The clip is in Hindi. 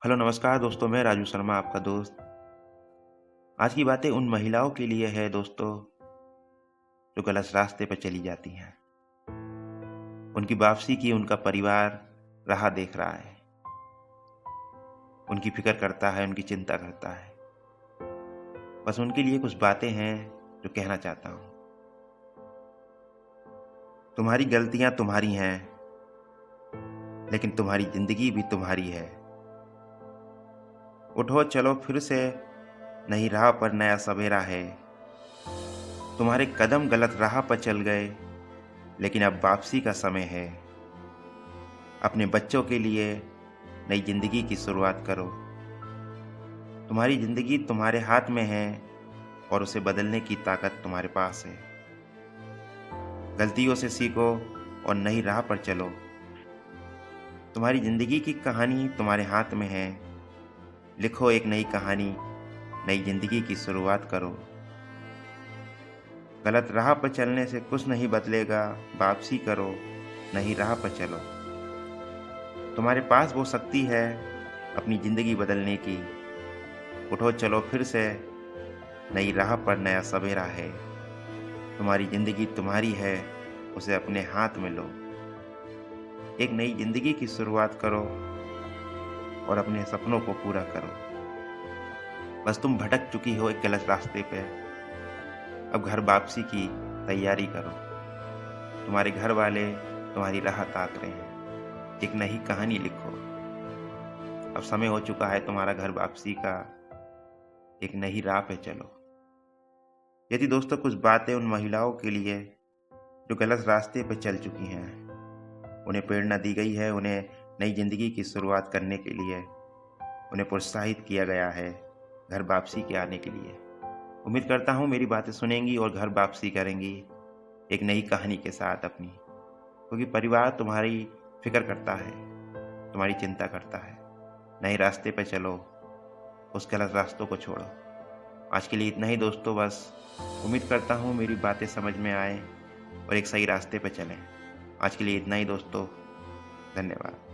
हेलो नमस्कार दोस्तों, मैं राजू शर्मा आपका दोस्त। आज की बातें उन महिलाओं के लिए है दोस्तों जो गलत रास्ते पर चली जाती हैं। उनकी वापसी की उनका परिवार राह देख रहा है, उनकी फिक्र करता है, उनकी चिंता करता है। बस उनके लिए कुछ बातें हैं जो कहना चाहता हूँ। तुम्हारी गलतियाँ तुम्हारी हैं, लेकिन तुम्हारी जिंदगी भी तुम्हारी है। उठो चलो फिर से, नई राह पर नया सवेरा है। तुम्हारे कदम गलत राह पर चल गए, लेकिन अब वापसी का समय है। अपने बच्चों के लिए नई जिंदगी की शुरुआत करो। तुम्हारी जिंदगी तुम्हारे हाथ में है और उसे बदलने की ताकत तुम्हारे पास है। गलतियों से सीखो और नई राह पर चलो। तुम्हारी जिंदगी की कहानी तुम्हारे हाथ में है। लिखो एक नई कहानी, नई जिंदगी की शुरुआत करो। गलत राह पर चलने से कुछ नहीं बदलेगा, वापसी करो, नई राह पर चलो। तुम्हारे पास वो शक्ति है अपनी जिंदगी बदलने की। उठो चलो फिर से, नई राह पर नया सवेरा है। तुम्हारी जिंदगी तुम्हारी है, उसे अपने हाथ में लो। एक नई जिंदगी की शुरुआत करो और अपने सपनों को पूरा करो। बस तुम भटक चुकी हो एक गलत रास्ते पे। अब घर वापसी की तैयारी करो। तुम्हारे घर वाले तुम्हारी राह ताक रहे हैं। एक नई कहानी लिखो। अब समय हो चुका है तुम्हारा घर वापसी का। एक नई राह पे चलो। यदि दोस्तों कुछ बातें उन महिलाओं के लिए जो गलत रास्ते पर चल चुकी हैं, उन्हें प्रेरणा दी गई है, उन्हें नई जिंदगी की शुरुआत करने के लिए उन्हें प्रोत्साहित किया गया है घर वापसी के आने के लिए। उम्मीद करता हूँ मेरी बातें सुनेंगी और घर वापसी करेंगी एक नई कहानी के साथ अपनी, क्योंकि परिवार तुम्हारी फिक्र करता है, तुम्हारी चिंता करता है। नए रास्ते पर चलो, उस गलत रास्तों को छोड़ो। आज के लिए इतना ही दोस्तों। बस उम्मीद करता हूँ मेरी बातें समझ में आए और एक सही रास्ते पर चलें। आज के लिए इतना ही दोस्तों। धन्यवाद।